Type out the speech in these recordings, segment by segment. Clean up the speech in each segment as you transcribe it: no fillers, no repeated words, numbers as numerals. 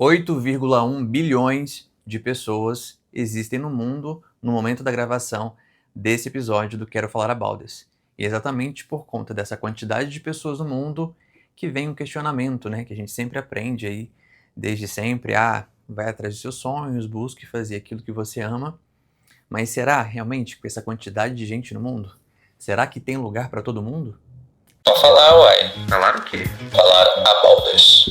8,1 bilhões de pessoas existem no mundo no momento da gravação desse episódio do Quero Falar About This. E exatamente por conta dessa quantidade de pessoas no mundo que vem um questionamento, né? Que a gente sempre aprende aí, desde sempre, vai atrás dos seus sonhos, busque fazer aquilo que você ama. Mas será realmente com essa quantidade de gente no mundo? Será que tem lugar para todo mundo? Só falar, uai. Falar o quê? Falar about this.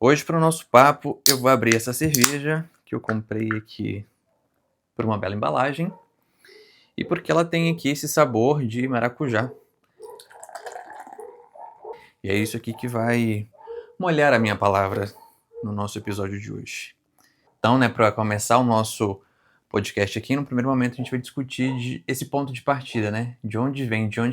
Hoje, para o nosso papo, eu vou abrir essa cerveja que eu comprei aqui por uma bela embalagem e porque ela tem aqui esse sabor de maracujá. E é isso aqui que vai molhar a minha palavra no nosso episódio de hoje. Então, para começar o nosso podcast aqui, no primeiro momento a gente vai discutir esse ponto de partida, né? De onde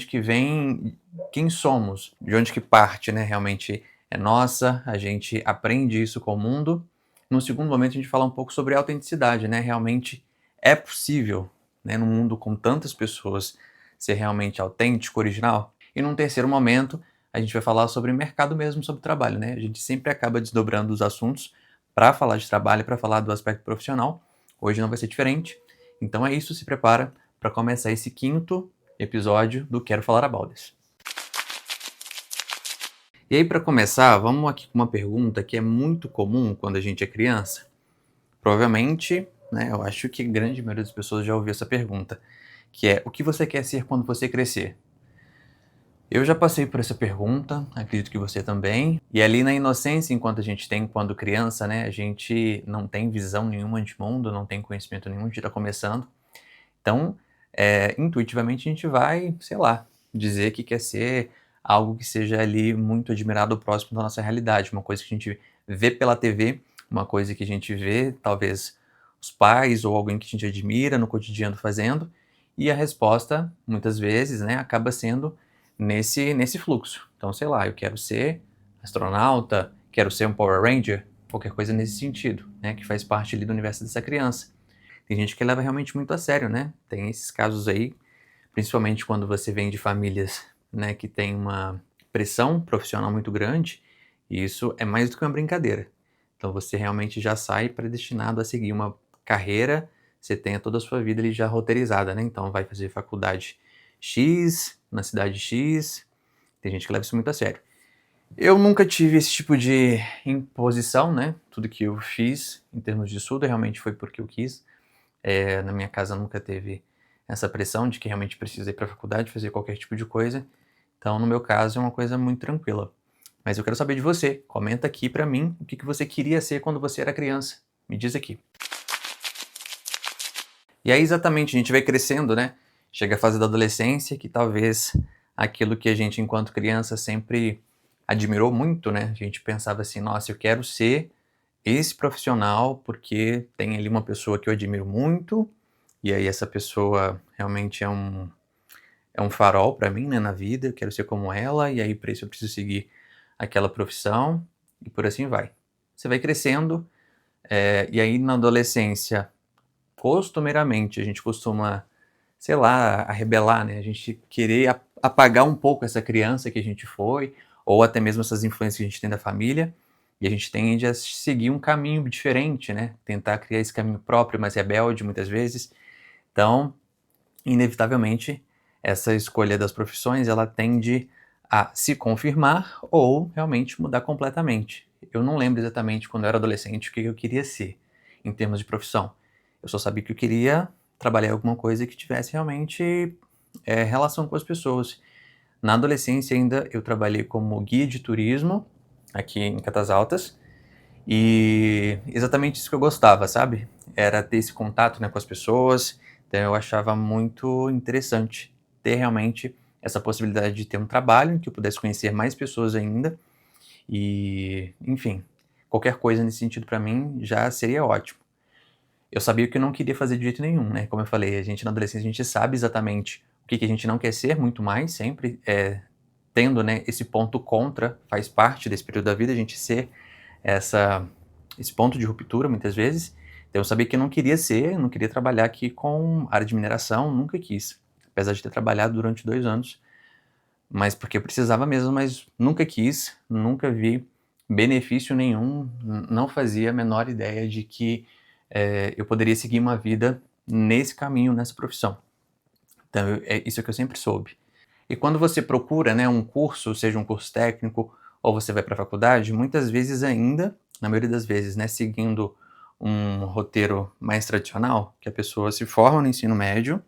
que vem, quem somos, de onde que parte, né? Realmente é nossa, a gente aprende isso com o mundo. No segundo momento a gente fala um pouco sobre autenticidade, né? Realmente é possível, né, num mundo com tantas pessoas, ser realmente autêntico, original. E num terceiro momento a gente vai falar sobre mercado mesmo, sobre trabalho, né? A gente sempre acaba desdobrando os assuntos para falar de trabalho, para falar do aspecto profissional. Hoje não vai ser diferente. Então é isso, se prepara para começar esse quinto episódio do Quero Falar About This. E aí, para começar, vamos aqui com uma pergunta que é muito comum quando a gente é criança. Provavelmente, né, eu acho que a grande maioria das pessoas já ouviu essa pergunta, que é: o que você quer ser quando você crescer? Eu já passei por essa pergunta, acredito que você também. E ali na inocência, enquanto a gente tem quando criança, né, a gente não tem visão nenhuma de mundo, não tem conhecimento nenhum, a gente está começando. Então, intuitivamente a gente vai, sei lá, dizer que quer ser algo que seja ali muito admirado, próximo da nossa realidade, uma coisa que a gente vê pela TV, uma coisa que a gente vê, talvez, os pais ou alguém que a gente admira no cotidiano fazendo, e a resposta, muitas vezes, né, acaba sendo nesse fluxo. Então, sei lá, eu quero ser astronauta, quero ser um Power Ranger, qualquer coisa nesse sentido, né, que faz parte ali do universo dessa criança. Tem gente que leva realmente muito a sério, né? Tem esses casos aí, principalmente quando você vem de famílias, né, que tem uma pressão profissional muito grande, e isso é mais do que uma brincadeira. Então você realmente já sai predestinado a seguir uma carreira, você tem toda a sua vida ali já roteirizada, né? Então vai fazer faculdade X, na cidade X, tem gente que leva isso muito a sério. Eu nunca tive esse tipo de imposição, né? Tudo que eu fiz em termos de estudo realmente foi porque eu quis. Na minha casa nunca teve essa pressão de que realmente precisa ir para a faculdade, fazer qualquer tipo de coisa. Então, no meu caso, é uma coisa muito tranquila. Mas eu quero saber de você. Comenta aqui pra mim o que você queria ser quando você era criança. Me diz aqui. E aí, exatamente, a gente vai crescendo, né? Chega a fase da adolescência, que talvez aquilo que a gente, enquanto criança, sempre admirou muito, né? A gente pensava assim: nossa, eu quero ser esse profissional porque tem ali uma pessoa que eu admiro muito, e aí essa pessoa realmente é um farol para mim, né, na vida, eu quero ser como ela, e aí para isso eu preciso seguir aquela profissão, e por assim vai. Você vai crescendo, e aí na adolescência, costumeiramente, a gente costuma, sei lá, a rebelar, né, a gente querer apagar um pouco essa criança que a gente foi, ou até mesmo essas influências que a gente tem da família, e a gente tende a seguir um caminho diferente, né, tentar criar esse caminho próprio, mais rebelde muitas vezes. Então, inevitavelmente, essa escolha das profissões, ela tende a se confirmar ou realmente mudar completamente. Eu não lembro exatamente quando eu era adolescente o que eu queria ser em termos de profissão. Eu só sabia que eu queria trabalhar em alguma coisa que tivesse realmente relação com as pessoas. Na adolescência ainda eu trabalhei como guia de turismo aqui em Catas Altas e exatamente isso que eu gostava, sabe? Era ter esse contato, né, com as pessoas. Então eu achava muito interessante ter realmente essa possibilidade de ter um trabalho em que eu pudesse conhecer mais pessoas ainda. E, enfim, qualquer coisa nesse sentido para mim já seria ótimo. Eu sabia que eu não queria fazer de jeito nenhum, né? Como eu falei, a gente na adolescência a gente sabe exatamente o que a gente não quer ser, muito mais, sempre tendo, né, esse ponto contra, faz parte desse período da vida, a gente ser esse ponto de ruptura, muitas vezes. Então eu sabia que eu não queria trabalhar aqui com área de mineração, nunca quis. Apesar de ter trabalhado durante 2 anos, mas porque eu precisava mesmo, mas nunca quis, nunca vi benefício nenhum, não fazia a menor ideia de que eu poderia seguir uma vida nesse caminho, nessa profissão. Então, é isso que eu sempre soube. E quando você procura, né, um curso, seja um curso técnico ou você vai para a faculdade, muitas vezes ainda, na maioria das vezes, né, seguindo um roteiro mais tradicional, que a pessoa se forma no ensino médio,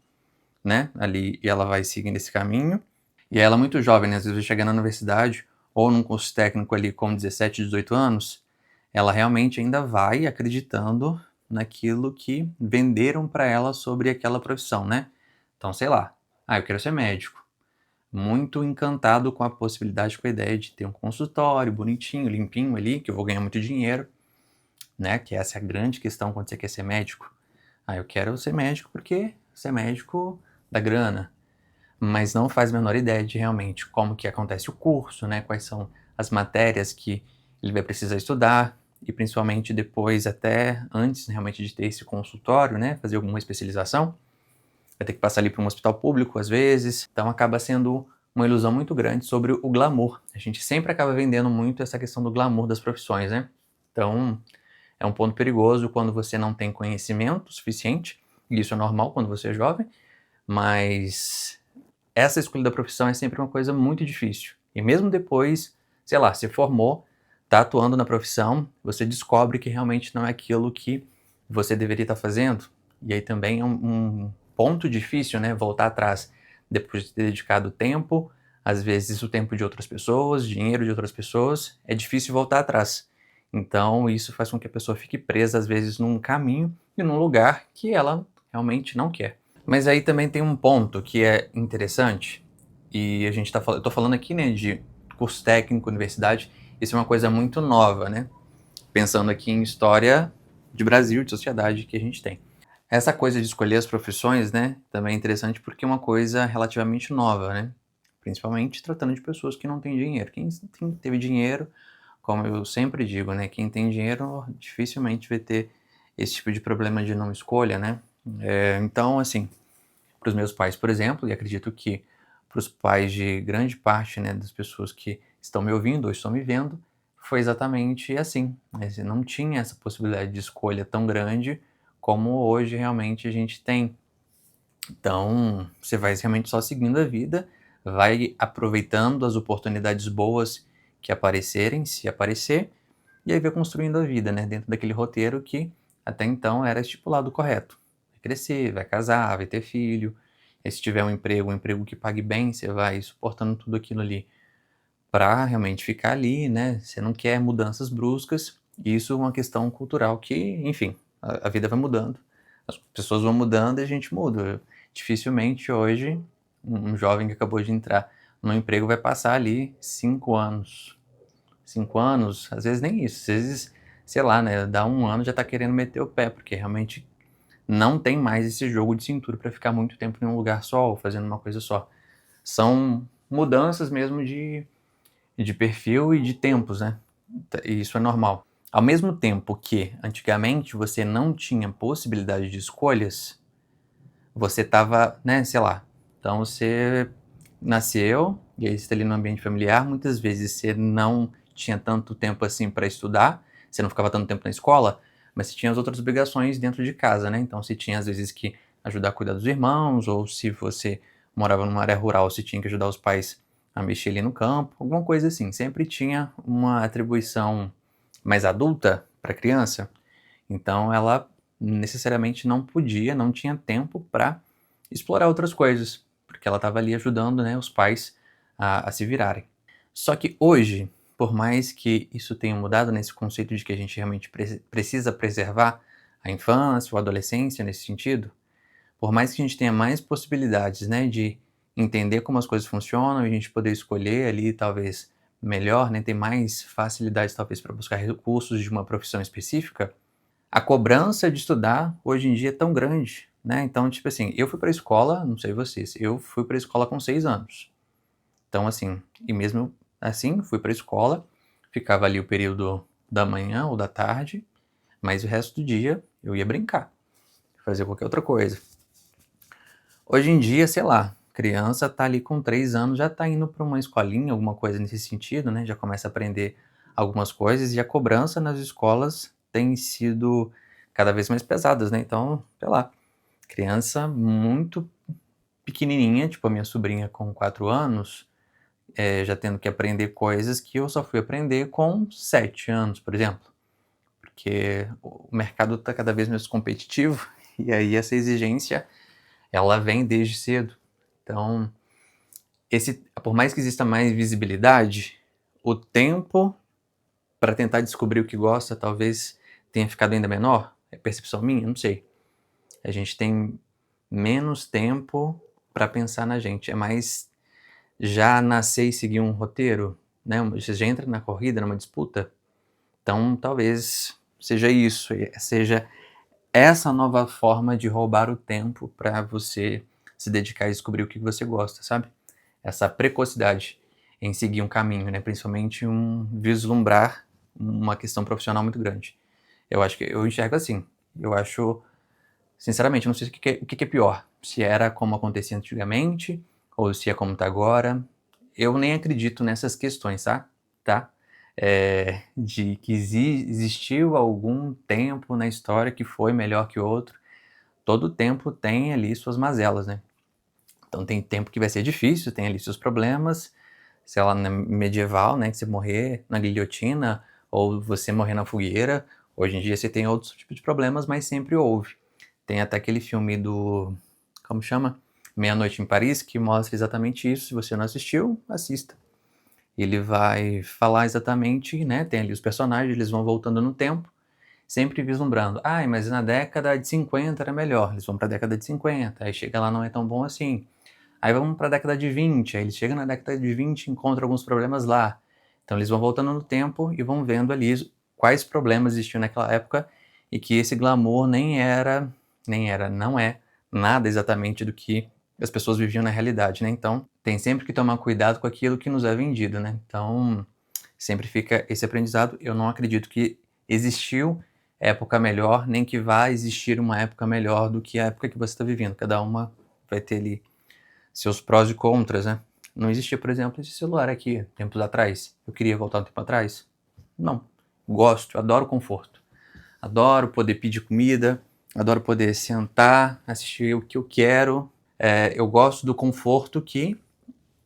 né, ali, e ela vai seguindo esse caminho, e ela muito jovem, né, às vezes vai chegar na universidade ou num curso técnico ali com 17, 18 anos, ela realmente ainda vai acreditando naquilo que venderam para ela sobre aquela profissão, né? Então, sei lá, eu quero ser médico. Muito encantado com a possibilidade, com a ideia de ter um consultório bonitinho, limpinho ali, que eu vou ganhar muito dinheiro, né? Que essa é a grande questão quando você quer ser médico. Eu quero ser médico porque ser médico dá grana, mas não faz a menor ideia de realmente como que acontece o curso, né? Quais são as matérias que ele vai precisar estudar e principalmente depois, até antes realmente de ter esse consultório, né? Fazer alguma especialização, vai ter que passar ali por um hospital público às vezes, então acaba sendo uma ilusão muito grande sobre o glamour. A gente sempre acaba vendendo muito essa questão do glamour das profissões, né? Então, é um ponto perigoso quando você não tem conhecimento suficiente, e isso é normal quando você é jovem, mas essa escolha da profissão é sempre uma coisa muito difícil. E mesmo depois, sei lá, se formou, tá atuando na profissão, você descobre que realmente não é aquilo que você deveria estar fazendo. E aí também é um ponto difícil, né? Voltar atrás depois de ter dedicado tempo, às vezes o tempo de outras pessoas, dinheiro de outras pessoas, é difícil voltar atrás. Então isso faz com que a pessoa fique presa, às vezes, num caminho e num lugar que ela realmente não quer. Mas aí também tem um ponto que é interessante, e a gente eu tô falando aqui, né, de curso técnico, universidade, isso é uma coisa muito nova, né? Pensando aqui em história de Brasil, de sociedade que a gente tem. Essa coisa de escolher as profissões, né, também é interessante porque é uma coisa relativamente nova, né? Principalmente tratando de pessoas que não têm dinheiro. Quem teve dinheiro, como eu sempre digo, né, quem tem dinheiro dificilmente vai ter esse tipo de problema de não escolha, né? Então, assim, para os meus pais, por exemplo, e acredito que para os pais de grande parte, né, das pessoas que estão me ouvindo ou estão me vendo, foi exatamente assim, né? Você não tinha essa possibilidade de escolha tão grande como hoje realmente a gente tem. Então, você vai realmente só seguindo a vida, vai aproveitando as oportunidades boas que aparecerem, se aparecer, e aí vai construindo a vida, né, dentro daquele roteiro que até então era estipulado correto. Vai crescer, vai casar, vai ter filho, e se tiver um emprego que pague bem, você vai suportando tudo aquilo ali para realmente ficar ali, né? Você não quer mudanças bruscas, e isso é uma questão cultural que, enfim, a vida vai mudando, as pessoas vão mudando e a gente muda. Dificilmente hoje um jovem que acabou de entrar no emprego vai passar ali 5 anos. 5 anos, às vezes nem isso, às vezes, sei lá, né, dá 1 ano já tá querendo meter o pé, porque realmente não tem mais esse jogo de cintura para ficar muito tempo em um lugar só ou fazendo uma coisa só. São mudanças mesmo de perfil e de tempos, né? E isso é normal. Ao mesmo tempo que antigamente você não tinha possibilidade de escolhas, você tava, né, sei lá. Então você nasceu e aí você está ali no ambiente familiar, muitas vezes você não tinha tanto tempo assim para estudar, você não ficava tanto tempo na escola, mas você tinha as outras obrigações dentro de casa, né? Então você tinha às vezes que ajudar a cuidar dos irmãos, ou se você morava numa área rural, você tinha que ajudar os pais a mexer ali no campo, alguma coisa assim. Sempre tinha uma atribuição mais adulta para a criança, então ela necessariamente não podia, não tinha tempo para explorar outras coisas, porque ela estava ali ajudando, né, os pais a se virarem. Só que hoje, por mais que isso tenha mudado nesse conceito de que a gente realmente precisa preservar a infância ou a adolescência nesse sentido, por mais que a gente tenha mais possibilidades, né, de entender como as coisas funcionam, e a gente poder escolher ali talvez melhor, né, ter mais facilidades talvez para buscar recursos de uma profissão específica, a cobrança de estudar hoje em dia é tão grande, né? Então, tipo assim, eu fui pra escola, não sei vocês, eu fui pra escola com 6 anos. Então, assim, e mesmo assim, fui pra escola, ficava ali o período da manhã ou da tarde, mas o resto do dia eu ia brincar, fazer qualquer outra coisa. Hoje em dia, sei lá, criança tá ali com 3 anos, já tá indo pra uma escolinha, alguma coisa nesse sentido, né? Já começa a aprender algumas coisas, e a cobrança nas escolas tem sido cada vez mais pesadas, né? Então, sei lá, criança muito pequenininha, tipo a minha sobrinha com 4 anos, já tendo que aprender coisas que eu só fui aprender com 7 anos, por exemplo. Porque o mercado está cada vez mais competitivo e aí essa exigência, ela vem desde cedo. Então, por mais que exista mais visibilidade, o tempo para tentar descobrir o que gosta talvez tenha ficado ainda menor. É percepção minha? Não sei. A gente tem menos tempo para pensar na gente. É mais já nascer e seguir um roteiro, né? Você já entra na corrida, numa disputa. Então, talvez seja isso, seja essa nova forma de roubar o tempo para você se dedicar a descobrir o que você gosta, sabe? Essa precocidade em seguir um caminho, né? Principalmente vislumbrar uma questão profissional muito grande. Eu acho que eu enxergo assim. Eu acho, sinceramente, não sei o que é pior. Se era como acontecia antigamente ou se é como está agora. Eu nem acredito nessas questões, tá? De que existiu algum tempo na história que foi melhor que outro. Todo tempo tem ali suas mazelas, né? Então tem tempo que vai ser difícil, tem ali seus problemas, sei lá, na medieval, né, que você morrer na guilhotina ou você morrer na fogueira. Hoje em dia você tem outros tipos de problemas, mas sempre houve. Tem até aquele filme do, como chama? Meia-Noite em Paris, que mostra exatamente isso. Se você não assistiu, assista. Ele vai falar exatamente, né, tem ali os personagens, eles vão voltando no tempo, sempre vislumbrando. Mas na década de 50 era melhor. Eles vão para a década de 50, aí chega lá não é tão bom assim. Aí vamos para a década de 20, aí eles chegam na década de 20 e encontram alguns problemas lá. Então eles vão voltando no tempo e vão vendo ali quais problemas existiam naquela época e que esse glamour não é nada exatamente do que as pessoas viviam na realidade, né? Então tem sempre que tomar cuidado com aquilo que nos é vendido, né? Então sempre fica esse aprendizado. Eu não acredito que existiu época melhor, nem que vá existir uma época melhor do que a época que você está vivendo. Cada uma vai ter ali seus prós e contras, né? Não existia, por exemplo, esse celular aqui, tempos atrás. Eu queria voltar um tempo atrás? Não. Gosto, adoro conforto. Adoro poder pedir comida, adoro poder sentar, assistir o que eu quero. Eu gosto do conforto que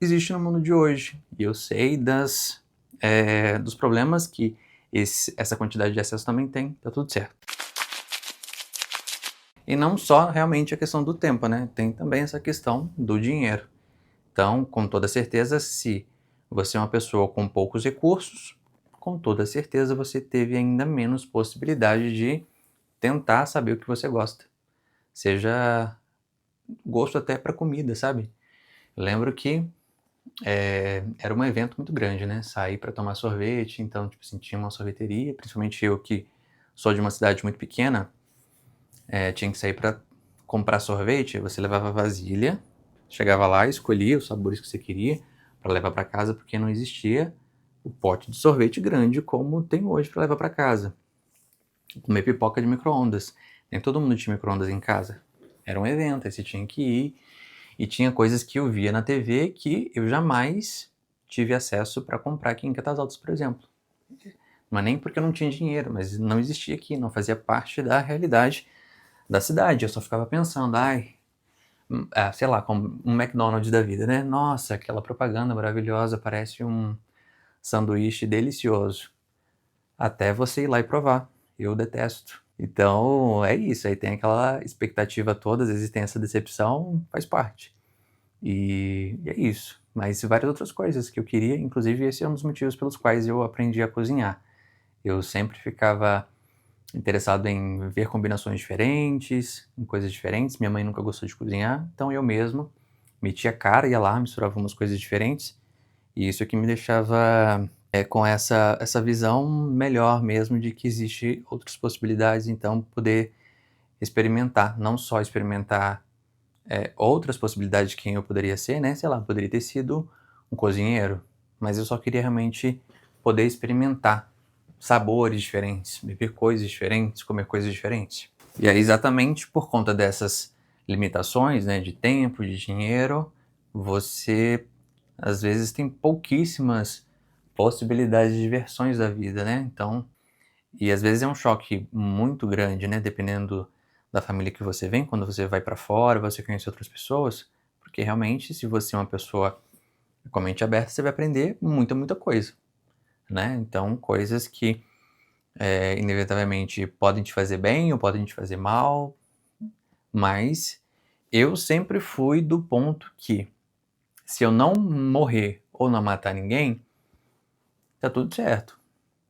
existe no mundo de hoje. E eu sei dos problemas que essa quantidade de acesso também tem. Tá tudo certo. E não só realmente a questão do tempo, né? Tem também essa questão do dinheiro. Então, com toda certeza, se você é uma pessoa com poucos recursos, com toda certeza você teve ainda menos possibilidade de tentar saber o que você gosta. Seja gosto até para comida, sabe? Eu lembro que era um evento muito grande, né? Sair para tomar sorvete, então, tipo assim, tinha uma sorveteria, principalmente eu que sou de uma cidade muito pequena, tinha que sair para comprar sorvete, você levava vasilha, chegava lá, escolhia os sabores que você queria para levar para casa, porque não existia o pote de sorvete grande como tem hoje para levar para casa. Comer pipoca de micro-ondas. Nem todo mundo tinha micro-ondas em casa. Era um evento, aí você tinha que ir. E tinha coisas que eu via na TV que eu jamais tive acesso para comprar aqui em Caldas Altas, por exemplo. Não é nem porque eu não tinha dinheiro, mas não existia aqui, não fazia parte da realidade da cidade. Eu só ficava pensando, sei lá, como um McDonald's da vida, né? Nossa, aquela propaganda maravilhosa, parece um sanduíche delicioso. Até você ir lá e provar. Eu detesto. Então, é isso. Aí tem aquela expectativa toda, às vezes tem essa decepção, faz parte. E é isso. Mas várias outras coisas que eu queria, inclusive esse é um dos motivos pelos quais eu aprendi a cozinhar. Eu sempre ficava interessado em ver combinações diferentes, em coisas diferentes. Minha mãe nunca gostou de cozinhar, então eu mesmo metia a cara, ia lá, misturava umas coisas diferentes. E isso é que me deixava com essa visão melhor mesmo de que existe outras possibilidades, então poder experimentar, não só experimentar outras possibilidades de quem eu poderia ser, né? Sei lá, poderia ter sido um cozinheiro, mas eu só queria realmente poder experimentar sabores diferentes, beber coisas diferentes, comer coisas diferentes. E aí, exatamente por conta dessas limitações, né, de tempo, de dinheiro, você às vezes tem pouquíssimas possibilidades de versões da vida, né? Então, e às vezes é um choque muito grande, né? Dependendo da família que você vem, quando você vai para fora, você conhece outras pessoas, porque realmente, se você é uma pessoa com a mente aberta, você vai aprender muita coisa, né? Então, coisas que inevitavelmente podem te fazer bem ou podem te fazer mal, mas eu sempre fui do ponto que, se eu não morrer ou não matar ninguém, tá tudo certo,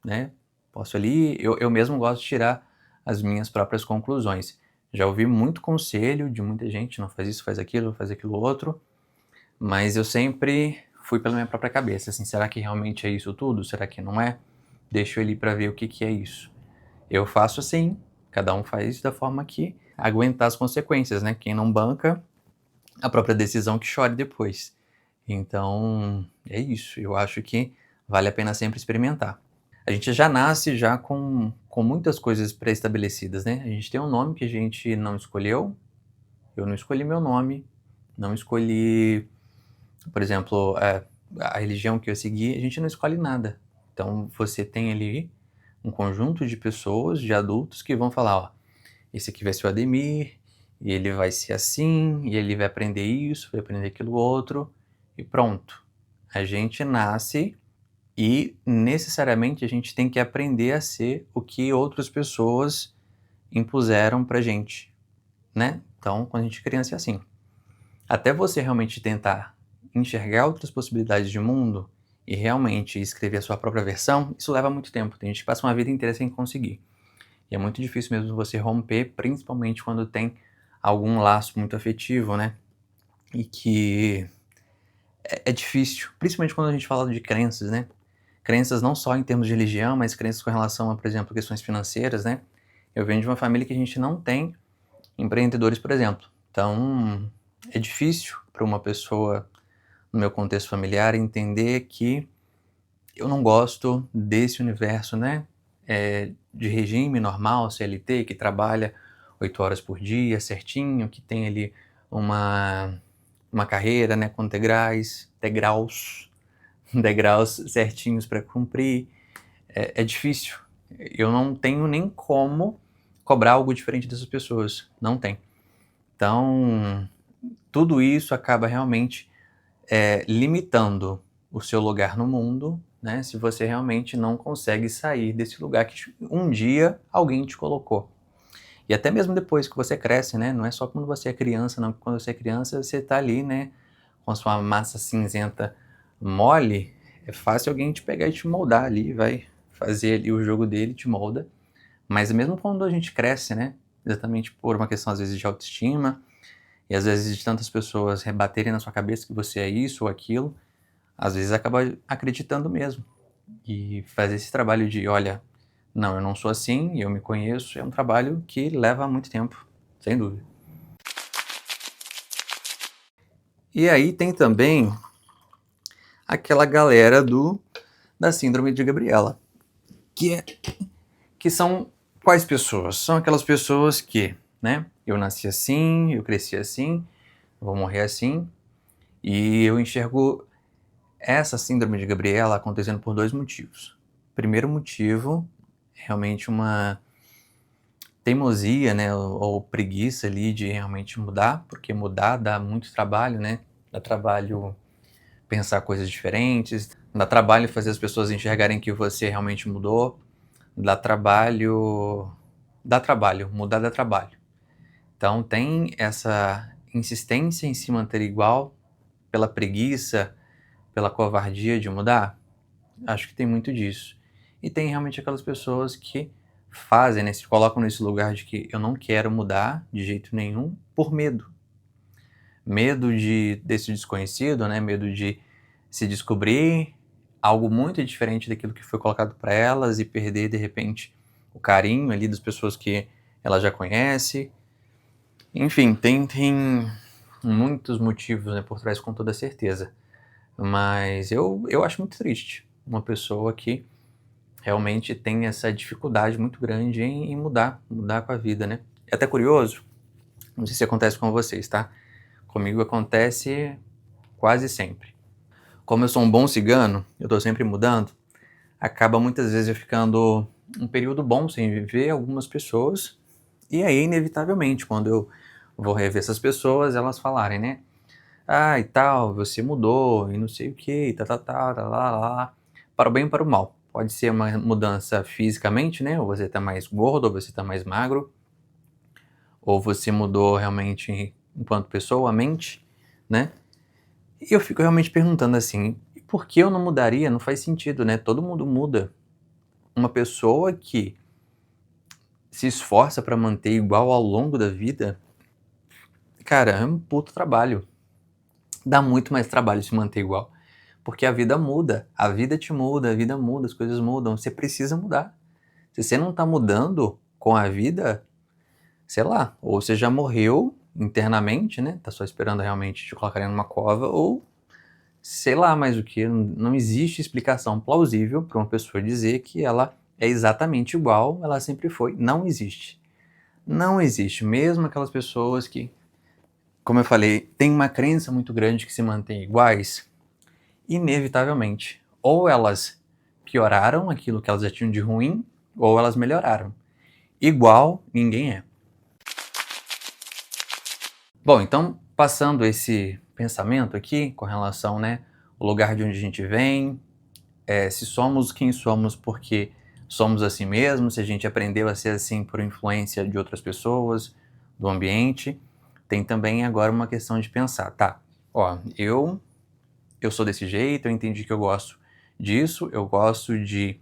né? Posso ali, eu mesmo gosto de tirar as minhas próprias conclusões. Já ouvi muito conselho de muita gente, não faz isso, faz aquilo outro, mas eu sempre fui pela minha própria cabeça, assim, será que realmente é isso tudo? Será que não é? Deixa eu ir para ver o que é isso. Eu faço assim, cada um faz da forma que aguentar as consequências, né? Quem não banca a própria decisão que chore depois. Então, é isso. Eu acho que vale a pena sempre experimentar. A gente já nasce já com muitas coisas pré-estabelecidas, né? A gente tem um nome que a gente não escolheu. Eu não escolhi meu nome, não escolhi, por exemplo, a religião que eu segui, a gente não escolhe nada. Então, você tem ali um conjunto de pessoas, de adultos, que vão falar, ó, esse aqui vai ser o Ademir, e ele vai ser assim, e ele vai aprender isso, vai aprender aquilo outro, e pronto. A gente nasce e necessariamente a gente tem que aprender a ser o que outras pessoas impuseram pra gente, né? Então, quando a gente é criança é assim. Até você realmente tentar enxergar outras possibilidades de mundo e realmente escrever a sua própria versão, isso leva muito tempo. Tem gente que passa uma vida inteira sem conseguir. E é muito difícil mesmo você romper, principalmente quando tem algum laço muito afetivo, né? E que é difícil, principalmente quando a gente fala de crenças, né? Crenças não só em termos de religião, mas crenças com relação a, por exemplo, questões financeiras, né? Eu venho de uma família que a gente não tem empreendedores, por exemplo. Então, é difícil para uma pessoa no meu contexto familiar entender que eu não gosto desse universo, né? De regime normal, CLT, que trabalha 8 horas por dia, certinho, que tem ali uma carreira, né, com degraus certinhos para cumprir. É difícil. Eu não tenho nem como cobrar algo diferente dessas pessoas. Não tem. Então, tudo isso acaba realmente limitando o seu lugar no mundo, né? Se você realmente não consegue sair desse lugar que um dia alguém te colocou. E até mesmo depois que você cresce, né? Não é só quando você é criança, não. Quando você é criança, você tá ali, né? Com a sua massa cinzenta mole, é fácil alguém te pegar e te moldar ali, vai fazer ali o jogo dele, te molda. Mas mesmo quando a gente cresce, né? Exatamente por uma questão, às vezes, de autoestima, e às vezes de tantas pessoas rebaterem na sua cabeça que você é isso ou aquilo, às vezes acaba acreditando mesmo. E fazer esse trabalho de, olha, não, eu não sou assim, eu me conheço, é um trabalho que leva muito tempo, sem dúvida. E aí tem também aquela galera da síndrome de Gabriela, que são quais pessoas? São aquelas pessoas que, né, eu nasci assim, eu cresci assim, eu vou morrer assim, e eu enxergo essa síndrome de Gabriela acontecendo por dois motivos. Primeiro motivo, realmente uma teimosia, né, ou preguiça ali de realmente mudar, porque mudar dá muito trabalho, né? Dá trabalho pensar coisas diferentes, dá trabalho fazer as pessoas enxergarem que você realmente mudou, mudar dá trabalho. Então tem essa insistência em se manter igual pela preguiça, pela covardia de mudar. Acho que tem muito disso. E tem realmente aquelas pessoas que fazem, né, se colocam nesse lugar de que eu não quero mudar de jeito nenhum por medo. Medo desse desconhecido, né, medo de se descobrir algo muito diferente daquilo que foi colocado para elas e perder, de repente, o carinho ali das pessoas que ela já conhece. Enfim, tem muitos motivos, né, por trás, com toda certeza. Mas eu acho muito triste uma pessoa que realmente tem essa dificuldade muito grande em mudar com a vida, né? É até curioso, não sei se acontece com vocês, tá? Comigo acontece quase sempre. Como eu sou um bom cigano, eu tô sempre mudando, acaba muitas vezes eu ficando um período bom sem ver algumas pessoas, e aí, inevitavelmente, quando eu vou rever essas pessoas, elas falarem, né? Ah, e tal, você mudou, e não sei o que, tá, lá, para o bem e para o mal. Pode ser uma mudança fisicamente, né? Ou você tá mais gordo, ou você tá mais magro, ou você mudou realmente enquanto pessoa, a mente, né? E eu fico realmente perguntando assim, por que eu não mudaria? Não faz sentido, né? Todo mundo muda. Uma pessoa que se esforça para manter igual ao longo da vida, cara, é um puto trabalho. Dá muito mais trabalho se manter igual. Porque a vida muda, a vida te muda, a vida muda, as coisas mudam, você precisa mudar. Se você não tá mudando com a vida, sei lá, ou você já morreu internamente, né? Tá só esperando realmente te colocarem numa cova, ou sei lá mais o que, não existe explicação plausível para uma pessoa dizer que ela é exatamente igual, ela sempre foi. Não existe. Não existe. Mesmo aquelas pessoas que, como eu falei, têm uma crença muito grande que se mantêm iguais, inevitavelmente, ou elas pioraram aquilo que elas já tinham de ruim, ou elas melhoraram. Igual, ninguém é. Bom, então, passando esse pensamento aqui com relação, né, o lugar de onde a gente vem, se somos quem somos porque somos assim mesmo, se a gente aprendeu a ser assim por influência de outras pessoas, do ambiente, tem também agora uma questão de pensar, tá, ó, eu sou desse jeito, eu entendi que eu gosto disso, eu gosto de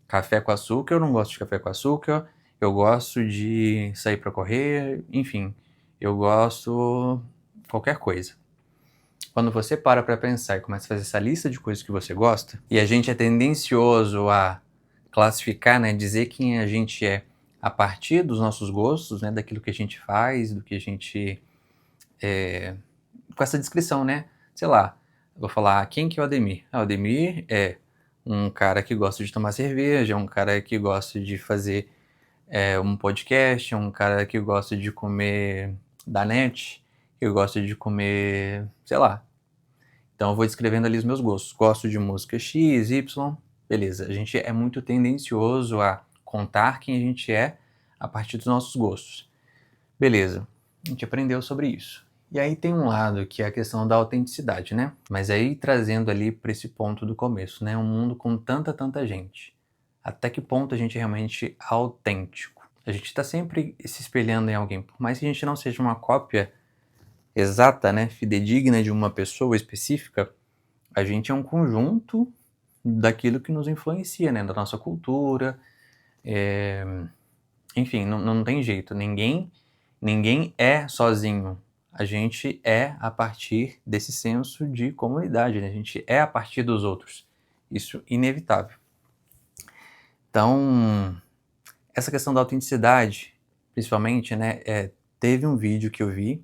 café com açúcar, eu não gosto de café com açúcar, eu gosto de sair para correr, enfim, eu gosto qualquer coisa. Quando você para pensar e começa a fazer essa lista de coisas que você gosta, e a gente é tendencioso a classificar, né, dizer quem a gente é a partir dos nossos gostos, né, daquilo que a gente faz, do que a gente com essa descrição, né? Sei lá, eu vou falar quem que é o Ademir. Ah, o Ademir é um cara que gosta de tomar cerveja, um cara que gosta de fazer um podcast, um cara que gosta de comer danete, que gosta de comer, sei lá. Então eu vou descrevendo ali os meus gostos. Gosto de música X, Y, beleza. A gente é muito tendencioso a contar quem a gente é a partir dos nossos gostos. Beleza, a gente aprendeu sobre isso. E aí tem um lado que é a questão da autenticidade, né? Mas aí trazendo ali para esse ponto do começo, né? Um mundo com tanta gente. Até que ponto a gente é realmente autêntico? A gente está sempre se espelhando em alguém. Por mais que a gente não seja uma cópia exata, né? Fidedigna de uma pessoa específica, a gente é um conjunto daquilo que nos influencia, né? Da nossa cultura. Enfim, não tem jeito. Ninguém é sozinho. A gente é a partir desse senso de comunidade, né? A gente é a partir dos outros. Isso é inevitável. Então, essa questão da autenticidade, principalmente, né? Teve um vídeo que eu vi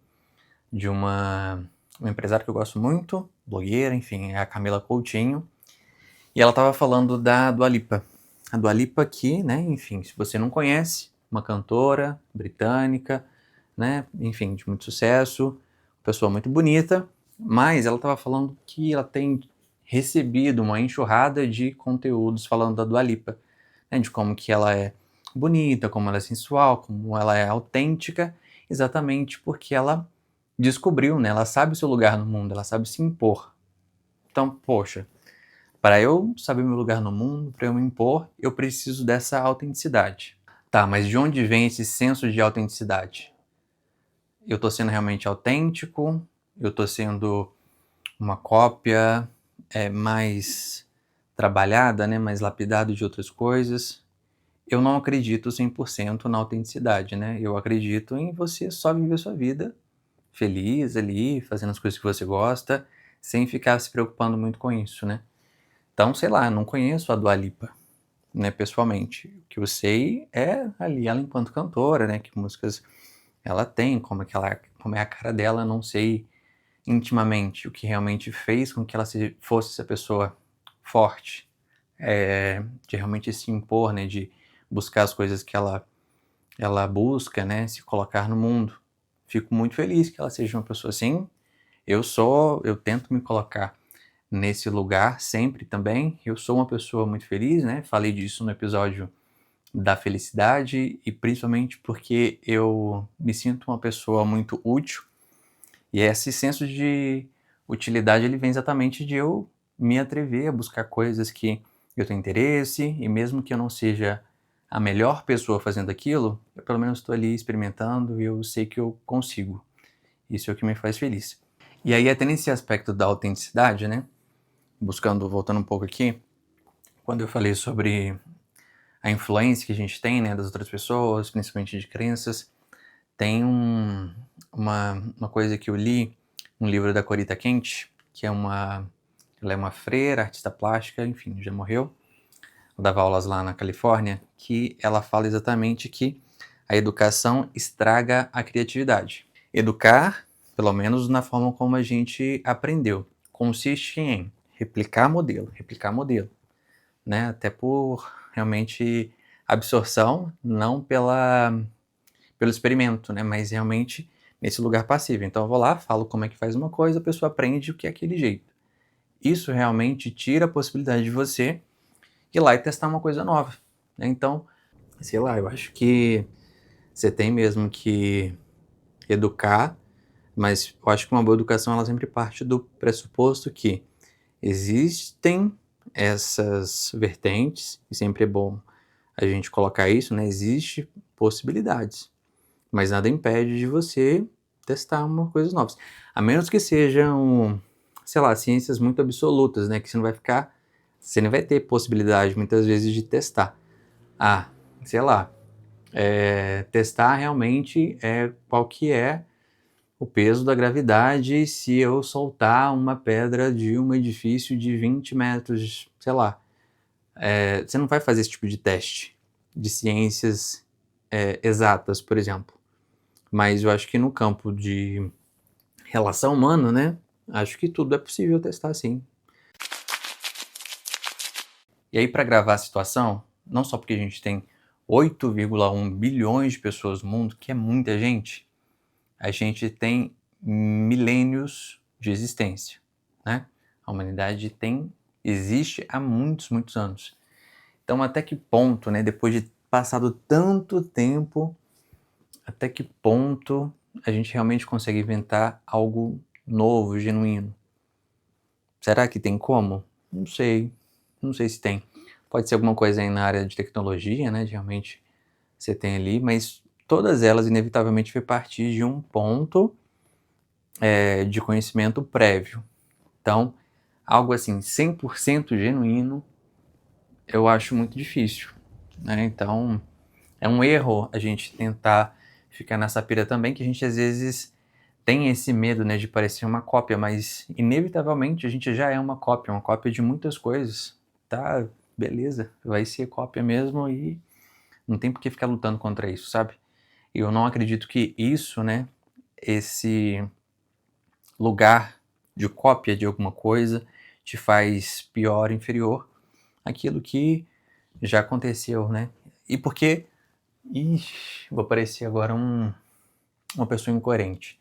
de uma empresária que eu gosto muito, blogueira, enfim, é a Camila Coutinho, e ela estava falando da Dua Lipa. A Dua Lipa que, né, enfim, se você não conhece, uma cantora britânica, né, enfim, de muito sucesso, pessoa muito bonita, mas ela estava falando que ela tem recebido uma enxurrada de conteúdos falando da Dua Lipa, né, de como que ela é bonita, como ela é sensual, como ela é autêntica, exatamente porque ela descobriu, né, ela sabe o seu lugar no mundo, ela sabe se impor. Então, poxa, para eu saber meu lugar no mundo, para eu me impor, eu preciso dessa autenticidade. Tá, mas de onde vem esse senso de autenticidade? Eu tô sendo realmente autêntico? Eu tô sendo uma cópia mais trabalhada, né, mais lapidada de outras coisas? Eu não acredito 100% na autenticidade, né? Eu acredito em você só viver sua vida feliz ali, fazendo as coisas que você gosta, sem ficar se preocupando muito com isso, né? Então, sei lá, eu não conheço a Dua Lipa, né, pessoalmente. O que eu sei é ali ela enquanto cantora, né, que músicas ela tem, como é a cara dela, não sei intimamente o que realmente fez com que ela fosse essa pessoa forte, de realmente se impor, né, de buscar as coisas que ela busca, né, se colocar no mundo. Fico muito feliz que ela seja uma pessoa assim. Eu tento me colocar nesse lugar sempre também. Eu sou uma pessoa muito feliz, né? Falei disso no episódio da felicidade e principalmente porque eu me sinto uma pessoa muito útil e esse senso de utilidade ele vem exatamente de eu me atrever a buscar coisas que eu tenho interesse e mesmo que eu não seja a melhor pessoa fazendo aquilo, eu pelo menos estou ali experimentando e eu sei que eu consigo. Isso é o que me faz feliz. E aí até nesse aspecto da autenticidade, né? Voltando um pouco aqui, quando eu falei sobre a influência que a gente tem, né, das outras pessoas, principalmente de crenças, tem uma coisa que eu li, um livro da Corita Kent, que ela é uma freira, artista plástica, enfim, já morreu, dava aulas lá na Califórnia, que ela fala exatamente que a educação estraga a criatividade. Educar, pelo menos na forma como a gente aprendeu, consiste em replicar modelo, né? Até por realmente absorção, não pelo experimento, né? Mas realmente nesse lugar passivo. Então eu vou lá, falo como é que faz uma coisa, a pessoa aprende o que é aquele jeito. Isso realmente tira a possibilidade de você ir lá e testar uma coisa nova, né? Então, sei lá, eu acho que você tem mesmo que educar, mas eu acho que uma boa educação ela sempre parte do pressuposto que existem essas vertentes, e sempre é bom a gente colocar isso, né? Existe possibilidades, mas nada impede de você testar uma coisas novas. A menos que sejam, sei lá, ciências muito absolutas, né? Que você não vai ter possibilidade muitas vezes de testar. Ah, sei lá, testar realmente qual que é o peso da gravidade se eu soltar uma pedra de um edifício de 20 metros, sei lá. Você não vai fazer esse tipo de teste de ciências exatas, por exemplo. Mas eu acho que no campo de relação humana, né? Acho que tudo é possível testar sim. E aí, para gravar a situação, não só porque a gente tem 8,1 bilhões de pessoas no mundo, que é muita gente, a gente tem milênios de existência, né? A humanidade existe há muitos, muitos anos. Então, até que ponto, né, depois de passado tanto tempo, até que ponto a gente realmente consegue inventar algo novo, genuíno? Será que tem como? Não sei. Não sei se tem. Pode ser alguma coisa aí na área de tecnologia, né? Realmente você tem ali, mas todas elas inevitavelmente vai partir de um ponto de conhecimento prévio. Então, algo assim 100% genuíno, eu acho muito difícil, né? Então, é um erro a gente tentar ficar nessa pira também, que a gente às vezes tem esse medo, né, de parecer uma cópia, mas inevitavelmente a gente já é uma cópia de muitas coisas, tá? Beleza, vai ser cópia mesmo e não tem por que ficar lutando contra isso, sabe? Eu não acredito que isso, né, esse lugar de cópia de alguma coisa te faz pior, inferior àquilo que já aconteceu, né? E porque, vou parecer agora uma pessoa incoerente.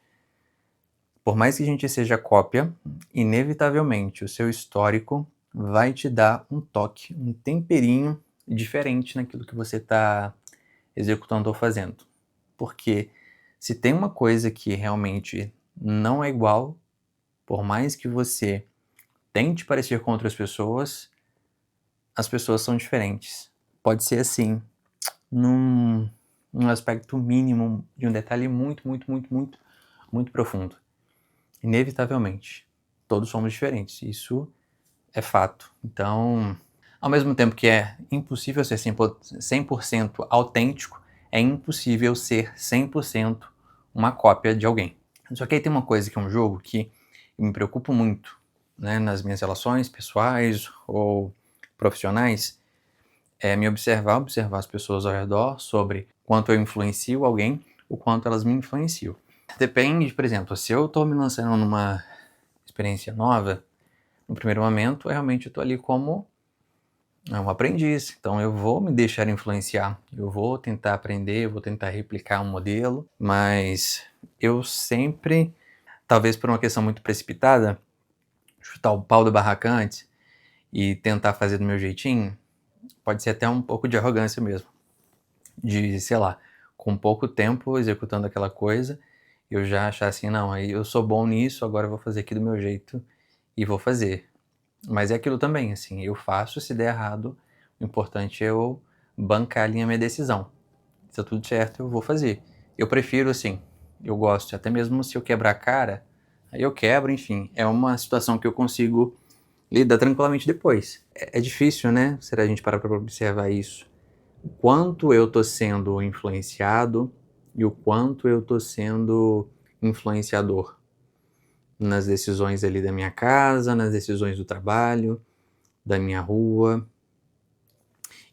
Por mais que a gente seja cópia, inevitavelmente o seu histórico vai te dar um toque, um temperinho diferente naquilo que você está executando ou fazendo. Porque se tem uma coisa que realmente não é igual, por mais que você tente parecer com outras pessoas, as pessoas são diferentes. Pode ser assim, num aspecto mínimo de um detalhe muito, muito, muito, muito, muito profundo. Inevitavelmente, todos somos diferentes, isso é fato. Então, ao mesmo tempo que é impossível ser 100% autêntico, é impossível ser 100% uma cópia de alguém. Só que aí tem uma coisa que é um jogo que me preocupa muito, né, nas minhas relações pessoais ou profissionais, é me observar as pessoas ao redor sobre quanto eu influencio alguém, o quanto elas me influenciam. Depende, por exemplo, se eu estou me lançando numa experiência nova, no primeiro momento, realmente eu estou ali como um aprendiz, então eu vou me deixar influenciar, eu vou tentar aprender, eu vou tentar replicar um modelo, mas eu sempre, talvez por uma questão muito precipitada, chutar o pau da barraca antes e tentar fazer do meu jeitinho, pode ser até um pouco de arrogância mesmo. De, sei lá, com pouco tempo executando aquela coisa, eu já achar assim, não, aí eu sou bom nisso, agora eu vou fazer aqui do meu jeito e vou fazer. Mas é aquilo também, assim, eu faço, se der errado, o importante é eu bancar ali a minha decisão. Se tá tudo certo, eu vou fazer. Eu prefiro, assim, eu gosto, até mesmo se eu quebrar a cara, aí eu quebro, enfim, é uma situação que eu consigo lidar tranquilamente depois. É difícil, né, se a gente parar pra observar isso. O quanto eu tô sendo influenciado e o quanto eu tô sendo influenciador nas decisões ali da minha casa, nas decisões do trabalho, da minha rua.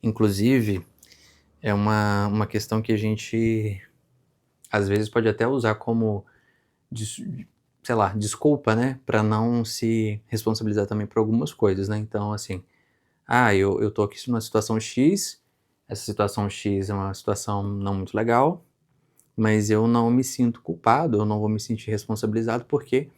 Inclusive, é uma questão que a gente às vezes pode até usar como, sei lá, desculpa, né, para não se responsabilizar também por algumas coisas, né. Então, assim, eu tô aqui numa situação X, essa situação X é uma situação não muito legal, mas eu não me sinto culpado, eu não vou me sentir responsabilizado porque,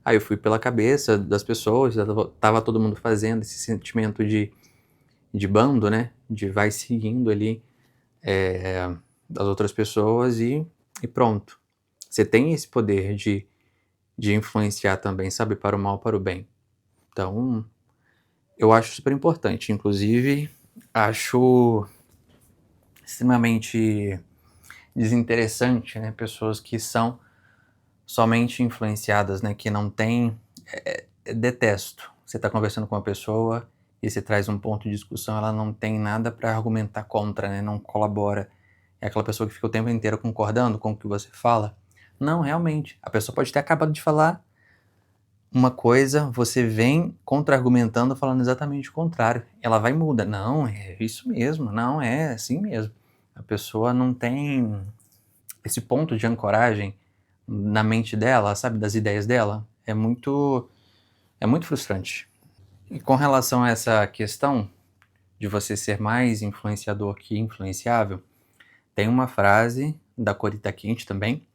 eu fui pela cabeça das pessoas, estava todo mundo fazendo esse sentimento de bando, né, de vai seguindo ali, das outras pessoas e pronto. Você tem esse poder de influenciar também, sabe, para o mal, para o bem. Então, eu acho super importante, inclusive, acho extremamente desinteressante, né, pessoas que são somente influenciadas, né, que não têm detesto. Você está conversando com uma pessoa e você traz um ponto de discussão, ela não tem nada para argumentar contra, né, não colabora. É aquela pessoa que fica o tempo inteiro concordando com o que você fala. Não, realmente, a pessoa pode ter acabado de falar uma coisa, você vem contra-argumentando, falando exatamente o contrário. Ela vai e muda. Não, é isso mesmo, não, é assim mesmo. A pessoa não tem esse ponto de ancoragem na mente dela, sabe, das ideias dela. É muito frustrante. E com relação a essa questão de você ser mais influenciador que influenciável, tem uma frase da Corita Quinte também,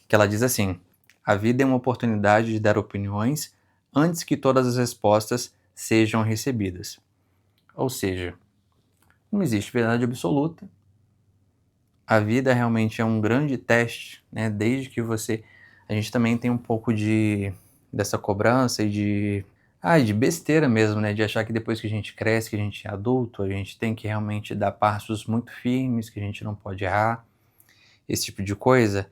que ela diz assim: a vida é uma oportunidade de dar opiniões antes que todas as respostas sejam recebidas. Ou seja, não existe verdade absoluta. A vida realmente é um grande teste, né? Desde que a gente também tem um pouco dessa cobrança e de besteira mesmo, né? De achar que depois que a gente cresce, que a gente é adulto, a gente tem que realmente dar passos muito firmes, que a gente não pode errar, esse tipo de coisa.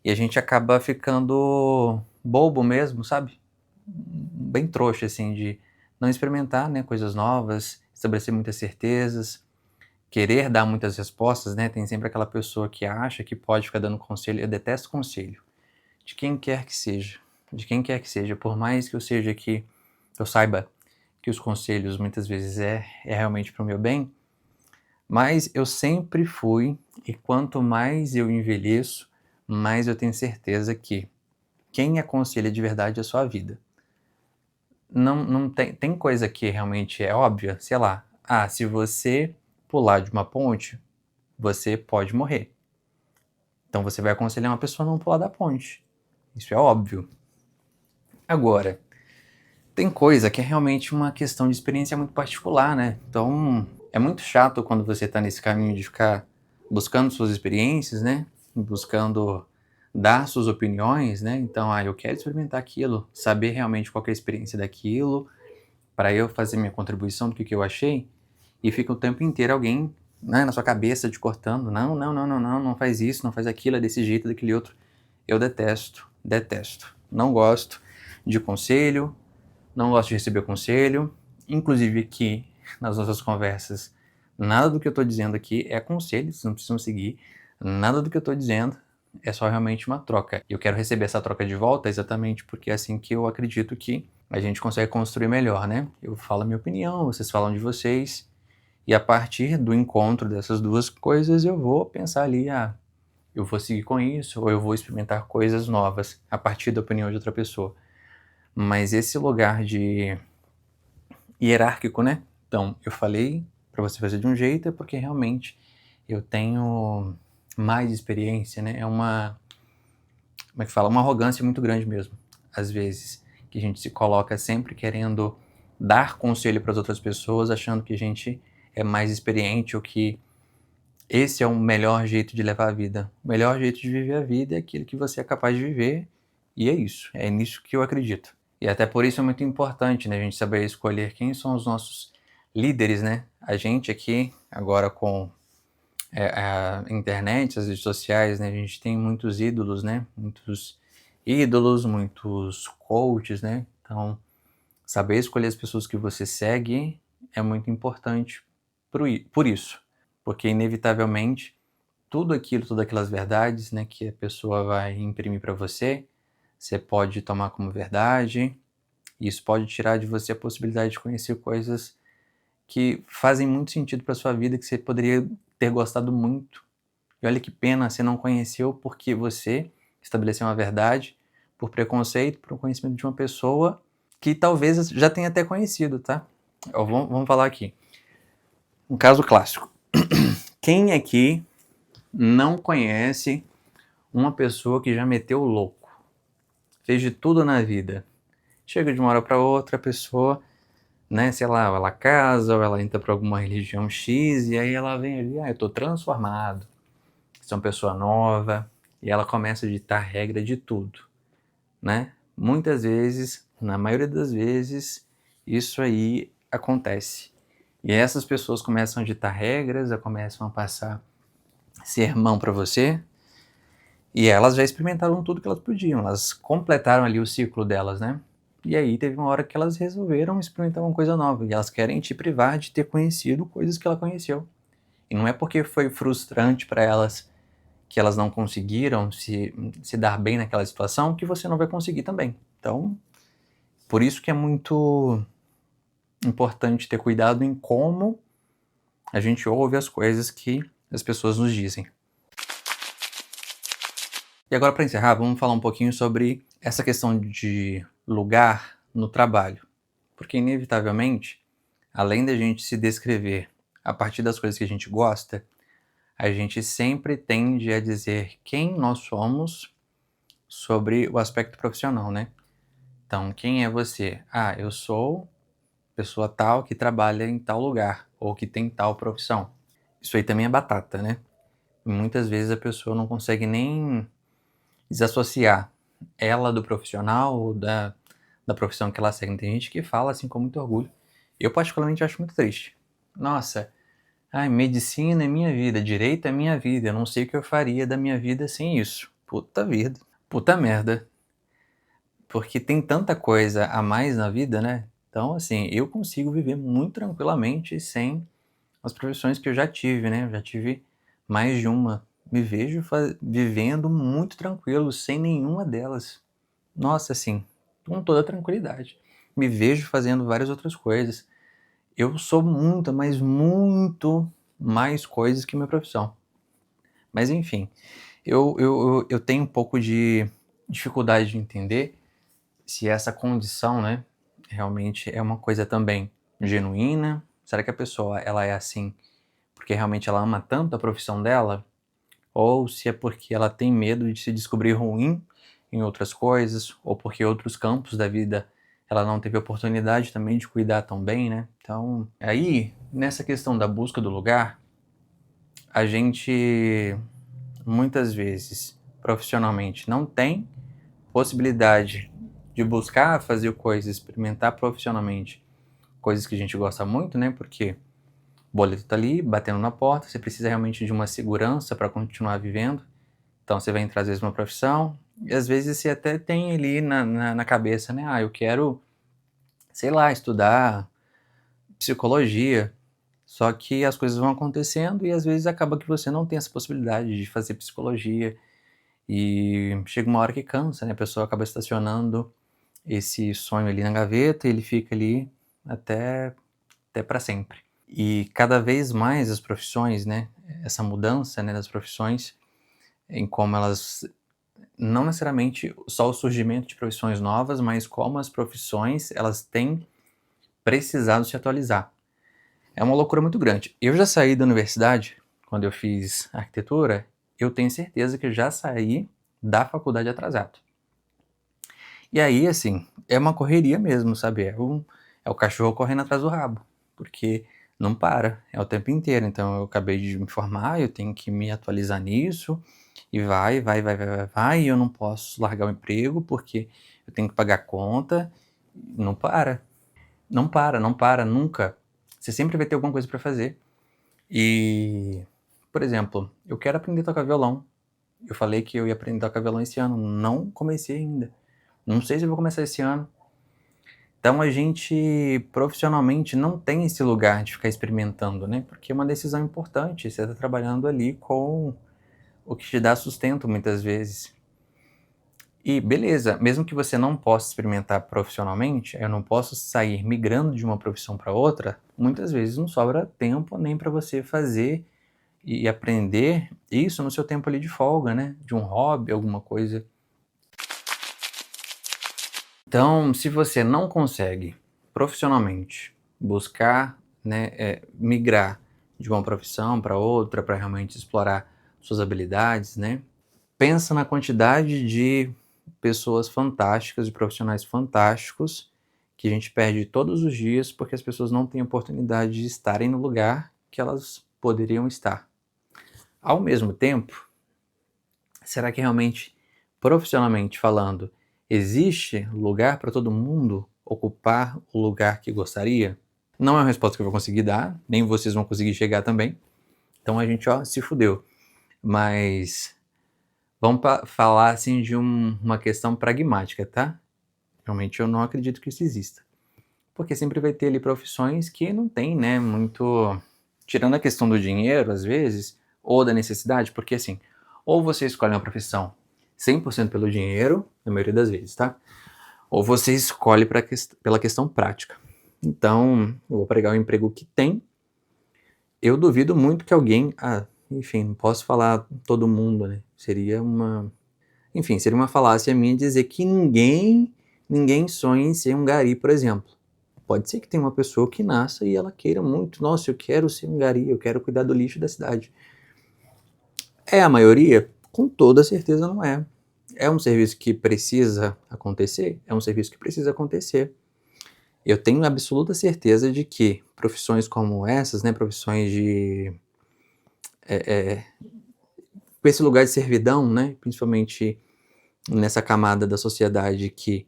E a gente acaba ficando bobo mesmo, sabe? Bem trouxa, assim, de não experimentar, né, coisas novas, estabelecer muitas certezas, querer dar muitas respostas, né? Tem sempre aquela pessoa que acha que pode ficar dando conselho. Eu detesto conselho, de quem quer que seja, de quem quer que seja, por mais que eu saiba que os conselhos muitas vezes é realmente para o meu bem, mas eu sempre fui, e quanto mais eu envelheço, mais eu tenho certeza que quem aconselha de verdade é a sua vida. Não tem coisa que realmente é óbvia, sei lá, se você pular de uma ponte, você pode morrer. Então você vai aconselhar uma pessoa a não pular da ponte. Isso é óbvio. Agora, tem coisa que é realmente uma questão de experiência muito particular, né? Então, é muito chato quando você tá nesse caminho de ficar buscando suas experiências, né? Buscando dar suas opiniões, né? Então, eu quero experimentar aquilo, saber realmente qual que é a experiência daquilo, para eu fazer minha contribuição do que eu achei, e fica o tempo inteiro alguém, né, na sua cabeça te cortando. Não, não, não, não, não, não faz isso, não faz aquilo, é desse jeito, daquele outro. Eu detesto, detesto. Não gosto de conselho, não gosto de receber conselho, inclusive aqui nas nossas conversas, nada do que eu estou dizendo aqui é conselho, vocês não precisam seguir, nada do que eu estou dizendo é só realmente uma troca. E eu quero receber essa troca de volta exatamente porque é assim que eu acredito que a gente consegue construir melhor, né? Eu falo a minha opinião, vocês falam de vocês, e a partir do encontro dessas duas coisas eu vou pensar ali, eu vou seguir com isso, ou eu vou experimentar coisas novas a partir da opinião de outra pessoa. Mas esse lugar de hierárquico, né? Então, eu falei para você fazer de um jeito é porque realmente eu tenho mais experiência, né? É uma, como é que fala? Uma arrogância muito grande mesmo, às vezes, que a gente se coloca sempre querendo dar conselho para as outras pessoas, achando que a gente é mais experiente ou que esse é o melhor jeito de levar a vida. O melhor jeito de viver a vida é aquilo que você é capaz de viver, e é isso. É nisso que eu acredito. E até por isso é muito importante, né, a gente saber escolher quem são os nossos líderes, né? A gente aqui, agora com a internet, as redes sociais, né, a gente tem muitos ídolos, né? Muitos ídolos, muitos coaches, né? Então, saber escolher as pessoas que você segue é muito importante por isso. Porque, inevitavelmente, tudo aquilo, todas aquelas verdades, né, que a pessoa vai imprimir para você, você pode tomar como verdade, e isso pode tirar de você a possibilidade de conhecer coisas que fazem muito sentido para sua vida, que você poderia ter gostado muito. E olha que pena, você não conheceu porque você estabeleceu uma verdade por preconceito, por um conhecimento de uma pessoa que talvez já tenha até conhecido, tá? Vamos falar aqui. Um caso clássico. Quem aqui não conhece uma pessoa que já meteu o louco? Fez de tudo na vida. Chega de uma hora para outra, a pessoa, né, sei lá, ela casa ou ela entra para alguma religião X e aí ela vem ali, eu tô transformado, sou uma pessoa nova, e ela começa a ditar regra de tudo, né? Muitas vezes, na maioria das vezes, isso aí acontece. E essas pessoas começam a ditar regras, começam a passar sermão para você, e elas já experimentaram tudo que elas podiam, elas completaram ali o ciclo delas, né? E aí teve uma hora que elas resolveram experimentar uma coisa nova, e elas querem te privar de ter conhecido coisas que ela conheceu. E não é porque foi frustrante para elas que elas não conseguiram se dar bem naquela situação que você não vai conseguir também. Então, por isso que é muito importante ter cuidado em como a gente ouve as coisas que as pessoas nos dizem. E agora, para encerrar, vamos falar um pouquinho sobre essa questão de lugar no trabalho. Porque, inevitavelmente, além da gente se descrever a partir das coisas que a gente gosta, a gente sempre tende a dizer quem nós somos sobre o aspecto profissional, né? Então, quem é você? Eu sou pessoa tal que trabalha em tal lugar, ou que tem tal profissão. Isso aí também é batata, né? Muitas vezes a pessoa não consegue nem desassociar ela do profissional ou da profissão que ela segue. Tem gente que fala assim com muito orgulho. Eu particularmente acho muito triste. Nossa, medicina é minha vida, direito é minha vida, eu não sei o que eu faria da minha vida sem isso. Puta vida, puta merda. Porque tem tanta coisa a mais na vida, né? Então, assim, eu consigo viver muito tranquilamente sem as profissões que eu já tive, né? Eu já tive mais de uma. Me vejo vivendo muito tranquilo, sem nenhuma delas. Nossa, assim, com toda tranquilidade. Me vejo fazendo várias outras coisas. Eu sou muito, mas muito mais coisas que minha profissão. Mas enfim, eu tenho um pouco de dificuldade de entender se essa condição, né, realmente é uma coisa também genuína. Será que a pessoa ela é assim porque realmente ela ama tanto a profissão dela? Ou se é porque ela tem medo de se descobrir ruim em outras coisas, ou porque outros campos da vida ela não teve oportunidade também de cuidar tão bem, né? Então, aí, nessa questão da busca do lugar, a gente muitas vezes, profissionalmente, não tem possibilidade de buscar fazer coisas, experimentar profissionalmente coisas que a gente gosta muito, né? Porque o boleto tá ali, batendo na porta, você precisa realmente de uma segurança para continuar vivendo. Então você vai entrar às vezes numa profissão, e às vezes você até tem ali na cabeça, né? Eu quero, sei lá, estudar psicologia. Só que as coisas vão acontecendo e às vezes acaba que você não tem essa possibilidade de fazer psicologia. E chega uma hora que cansa, né? A pessoa acaba estacionando esse sonho ali na gaveta e ele fica ali até para sempre. E cada vez mais as profissões, né? Essa mudança, né, das profissões, em como elas não necessariamente só o surgimento de profissões novas, mas como as profissões elas têm precisado se atualizar. É uma loucura muito grande. Eu já saí da universidade, quando eu fiz arquitetura, eu tenho certeza que eu já saí da faculdade atrasado. E aí, assim, é uma correria mesmo, sabe? É o cachorro correndo atrás do rabo, porque não para, é o tempo inteiro. Então, eu acabei de me formar, eu tenho que me atualizar nisso, e vai, e eu não posso largar o emprego, porque eu tenho que pagar conta. Não para, não para, não para, nunca. Você sempre vai ter alguma coisa para fazer. E, por exemplo, eu quero aprender a tocar violão. Eu falei que eu ia aprender a tocar violão esse ano, não comecei ainda. Não sei se eu vou começar esse ano. Então a gente profissionalmente não tem esse lugar de ficar experimentando, né? Porque é uma decisão importante. Você está trabalhando ali com o que te dá sustento muitas vezes. E beleza, mesmo que você não possa experimentar profissionalmente, eu não posso sair migrando de uma profissão para outra, muitas vezes não sobra tempo nem para você fazer e aprender isso no seu tempo ali de folga, né? De um hobby, alguma coisa. Então, se você não consegue profissionalmente buscar, né, migrar de uma profissão para outra para realmente explorar suas habilidades, né? Pensa na quantidade de pessoas fantásticas, de profissionais fantásticos que a gente perde todos os dias porque as pessoas não têm oportunidade de estarem no lugar que elas poderiam estar. Ao mesmo tempo, será que realmente, profissionalmente falando, existe lugar para todo mundo ocupar o lugar que gostaria? Não é uma resposta que eu vou conseguir dar, nem vocês vão conseguir chegar também. Então a gente, se fudeu. Mas vamos falar assim de uma questão pragmática, tá? Realmente eu não acredito que isso exista. Porque sempre vai ter ali profissões que não tem, né, muito... Tirando a questão do dinheiro, às vezes, ou da necessidade, porque assim, ou você escolhe uma profissão 100% pelo dinheiro, na maioria das vezes, tá? Ou você escolhe pela questão prática. Então, eu vou pregar o emprego que tem. Eu duvido muito que alguém... enfim, não posso falar todo mundo, né? Seria uma falácia minha dizer que ninguém sonha em ser um gari, por exemplo. Pode ser que tenha uma pessoa que nasça e ela queira muito, nossa, eu quero ser um gari, eu quero cuidar do lixo da cidade. É a maioria? Com toda certeza não é. É um serviço que precisa acontecer? É um serviço que precisa acontecer. Eu tenho absoluta certeza de que profissões como essas, né, profissões com esse lugar de servidão, né, principalmente nessa camada da sociedade que,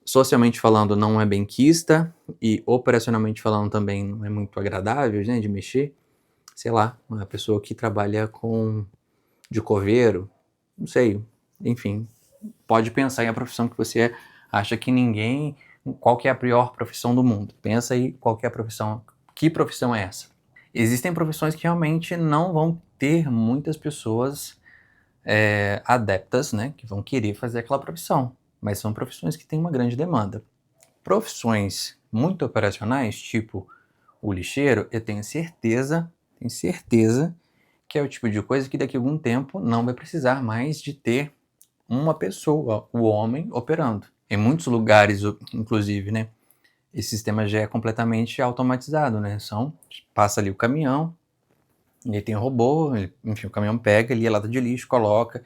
socialmente falando, não é benquista e operacionalmente falando também não é muito agradável, né, de mexer. Sei lá, uma pessoa que trabalha de coveiro, não sei, enfim, pode pensar em a profissão que você acha que ninguém... Qual que é a pior profissão do mundo? Pensa aí qual que é a profissão, que profissão é essa? Existem profissões que realmente não vão ter muitas pessoas adeptas, né, que vão querer fazer aquela profissão, mas são profissões que têm uma grande demanda. Profissões muito operacionais, tipo o lixeiro, eu tenho certeza que é o tipo de coisa que daqui a algum tempo não vai precisar mais de ter uma pessoa, o homem, operando. Em muitos lugares, inclusive, né, esse sistema já é completamente automatizado, né? Passa ali o caminhão, e aí tem o robô, enfim, o caminhão pega ali a lata de lixo, coloca,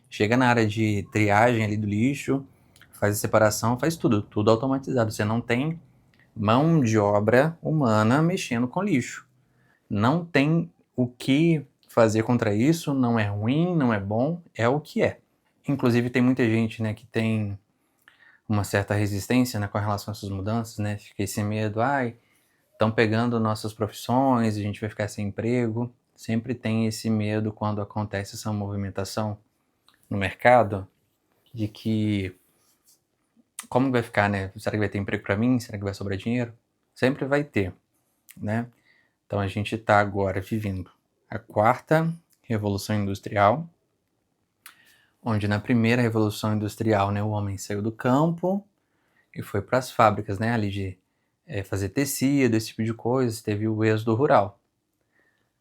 chega na área de triagem ali do lixo, faz a separação, faz tudo automatizado. Você não tem mão de obra humana mexendo com lixo. Não tem o que fazer contra isso, não é ruim, não é bom, é o que é. Inclusive tem muita gente, né, que tem uma certa resistência, né, com relação a essas mudanças, né, fica esse medo, estão pegando nossas profissões, a gente vai ficar sem emprego. Sempre tem esse medo quando acontece essa movimentação no mercado, de que como vai ficar, né? Será que vai ter emprego para mim? Será que vai sobrar dinheiro? Sempre vai ter, né? Então a gente está agora vivendo a quarta revolução industrial, onde na primeira revolução industrial, né, o homem saiu do campo e foi para as fábricas, né, ali de fazer tecido, esse tipo de coisa, teve o êxodo rural.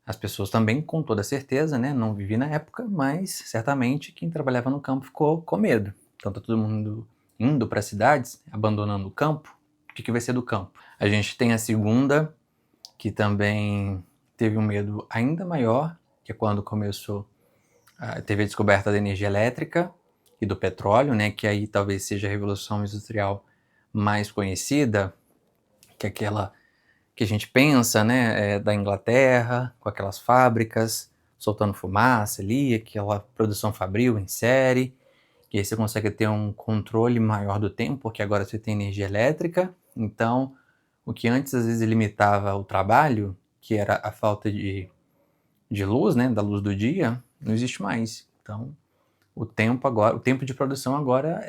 As pessoas também, com toda certeza, né, não vivi na época, mas certamente quem trabalhava no campo ficou com medo. Então tá todo mundo indo para as cidades, abandonando o campo. O que vai ser do campo? A gente tem a segunda, que também teve um medo ainda maior, que é quando teve a descoberta da energia elétrica, e do petróleo, né, que aí talvez seja a Revolução Industrial mais conhecida, que é aquela que a gente pensa, né, da Inglaterra, com aquelas fábricas soltando fumaça ali, aquela produção fabril em série, que aí você consegue ter um controle maior do tempo, porque agora você tem energia elétrica, então o que antes às vezes limitava o trabalho, que era a falta de luz, né, da luz do dia, não existe mais. Então o tempo de produção agora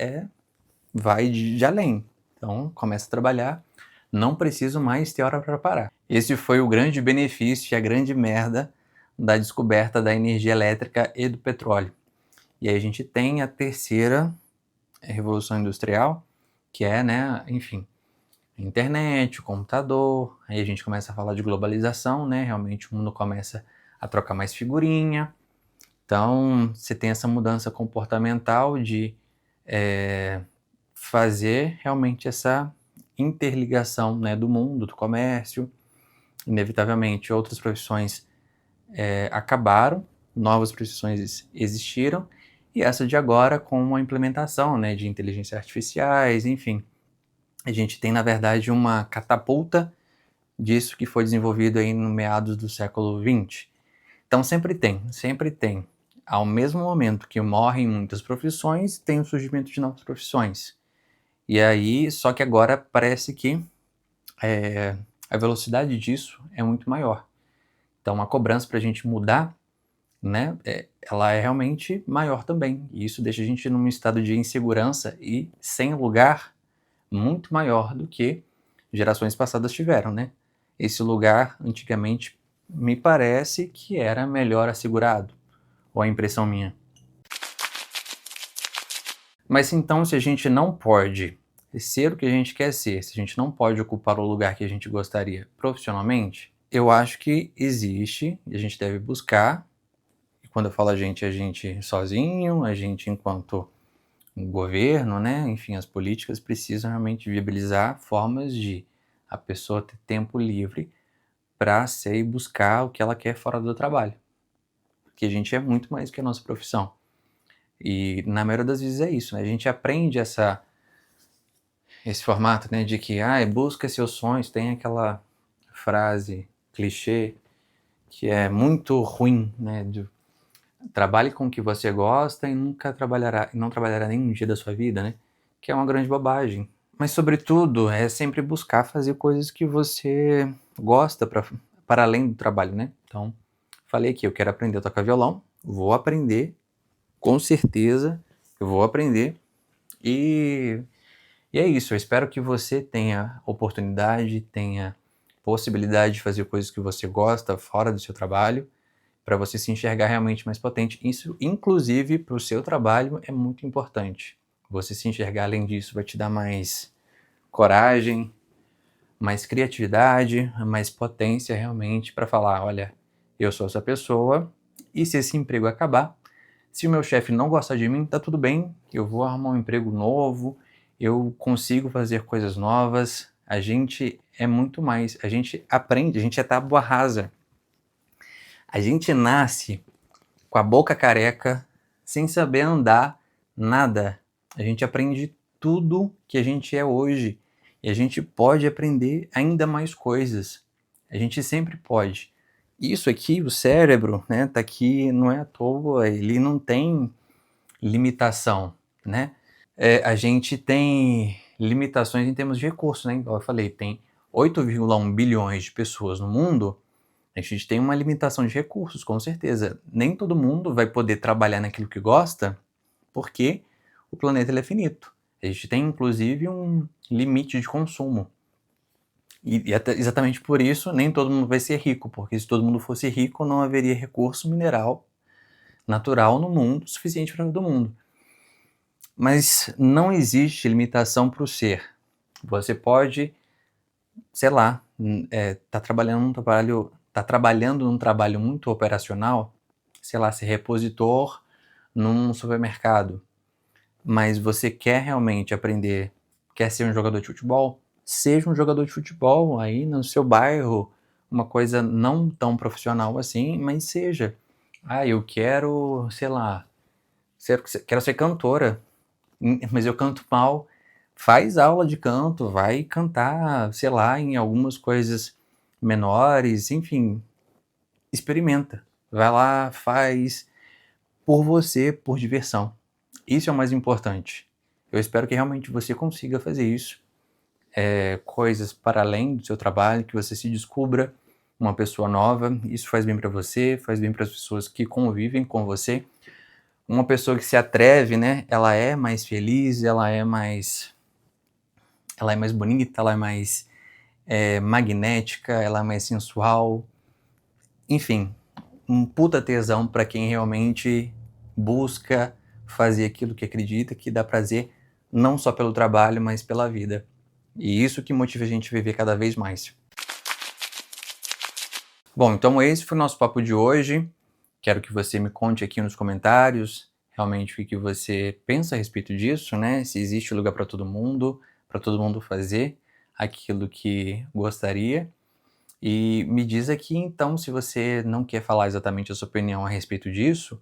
vai de além. Então começa a trabalhar, não preciso mais ter hora para parar. Esse foi o grande benefício e a grande merda da descoberta da energia elétrica e do petróleo. E aí a gente tem a terceira revolução industrial, que é, né, enfim, a internet, o computador, aí a gente começa a falar de globalização, né, realmente o mundo começa a trocar mais figurinha. Então você tem essa mudança comportamental de fazer realmente essa interligação, né, do mundo, do comércio. Inevitavelmente outras profissões acabaram, novas profissões existiram, e essa de agora com a implementação, né, de inteligência artificiais, enfim. A gente tem, na verdade, uma catapulta disso que foi desenvolvido aí no meados do século XX. Então sempre tem. Ao mesmo momento que morrem muitas profissões, tem o surgimento de novas profissões. E aí, só que agora parece que a velocidade disso é muito maior. Então a cobrança para a gente mudar, né, ela é realmente maior também. E isso deixa a gente num estado de insegurança e sem lugar muito maior do que gerações passadas tiveram, né? Esse lugar, antigamente, me parece que era melhor assegurado. Ou a impressão minha. Mas então, se a gente não pode ser o que a gente quer ser, se a gente não pode ocupar o lugar que a gente gostaria profissionalmente, eu acho que existe e a gente deve buscar. E quando eu falo a gente sozinho, a gente enquanto governo, né? Enfim, as políticas precisam realmente viabilizar formas de a pessoa ter tempo livre para ser e buscar o que ela quer fora do trabalho. Porque a gente é muito mais que a nossa profissão. E na maioria das vezes é isso, né? A gente aprende esse formato, né, de que busca seus sonhos, tem aquela frase clichê que é muito ruim, né, de trabalhe com o que você gosta e não trabalhará nenhum dia da sua vida, né? Que é uma grande bobagem. Mas sobretudo é sempre buscar fazer coisas que você gosta para além do trabalho, né? Então, falei aqui, eu quero aprender a tocar violão, vou aprender, com certeza, eu vou aprender e é isso. Eu espero que você tenha oportunidade, tenha possibilidade de fazer coisas que você gosta fora do seu trabalho, para você se enxergar realmente mais potente. Isso, inclusive, para o seu trabalho é muito importante. Você se enxergar, além disso, vai te dar mais coragem, mais criatividade, mais potência realmente para falar, olha, eu sou essa pessoa e se esse emprego acabar, se o meu chefe não gostar de mim, tá tudo bem, eu vou arrumar um emprego novo, eu consigo fazer coisas novas. A gente é muito mais, a gente aprende, a gente é tábua rasa. A gente nasce com a boca careca, sem saber andar, nada. A gente aprende tudo que a gente é hoje. E a gente pode aprender ainda mais coisas. A gente sempre pode. Isso aqui, o cérebro, né, tá aqui, não é à toa, ele não tem limitação, né? A gente tem limitações em termos de recursos, né? Igual eu falei, tem 8,1 bilhões de pessoas no mundo. A gente tem uma limitação de recursos, com certeza. Nem todo mundo vai poder trabalhar naquilo que gosta, porque o planeta ele é finito. A gente tem, inclusive, um limite de consumo. E até exatamente por isso, nem todo mundo vai ser rico, porque se todo mundo fosse rico, não haveria recurso mineral natural no mundo suficiente para todo mundo. Mas não existe limitação para o ser. Você pode, sei lá, tá trabalhando num trabalho muito operacional, sei lá, ser repositor num supermercado, mas você quer realmente aprender, quer ser um jogador de futebol? Seja um jogador de futebol aí no seu bairro, uma coisa não tão profissional assim, mas seja. Eu quero, sei lá, quero ser cantora, mas eu canto mal. Faz aula de canto, vai cantar, sei lá, em algumas coisas menores, enfim, experimenta. Vai lá, faz por você, por diversão. Isso é o mais importante. Eu espero que realmente você consiga fazer isso. Coisas para além do seu trabalho, que você se descubra uma pessoa nova. Isso faz bem para você, faz bem para as pessoas que convivem com você. Uma pessoa que se atreve, né? Ela é mais feliz, ela é mais bonita, ela é mais magnética, ela é mais sensual. Enfim, um puta tesão para quem realmente busca fazer aquilo que acredita que dá prazer, não só pelo trabalho, mas pela vida. E isso que motiva a gente a viver cada vez mais. Bom, então esse foi o nosso papo de hoje. Quero que você me conte aqui nos comentários realmente o que você pensa a respeito disso, né? Se existe lugar para todo mundo fazer aquilo que gostaria. E me diz aqui então, se você não quer falar exatamente a sua opinião a respeito disso,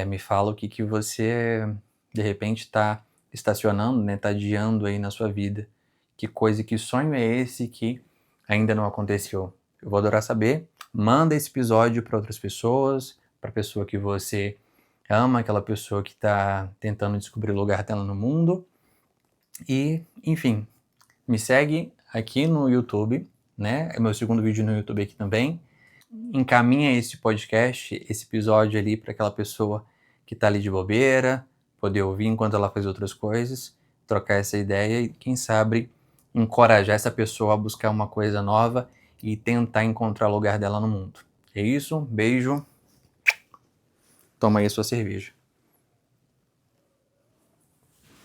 me fala o que você de repente está estacionando, né? Tá adiando aí na sua vida. Que coisa, que sonho é esse que ainda não aconteceu? Eu vou adorar saber. Manda esse episódio para outras pessoas, para a pessoa que você ama, aquela pessoa que está tentando descobrir o lugar dela no mundo. E, enfim, me segue aqui no YouTube, né? É meu segundo vídeo no YouTube aqui também. Encaminha esse podcast, esse episódio ali para aquela pessoa que está ali de bobeira, poder ouvir enquanto ela faz outras coisas, trocar essa ideia e, quem sabe, encorajar essa pessoa a buscar uma coisa nova e tentar encontrar o lugar dela no mundo. É isso, beijo. Toma aí a sua cerveja.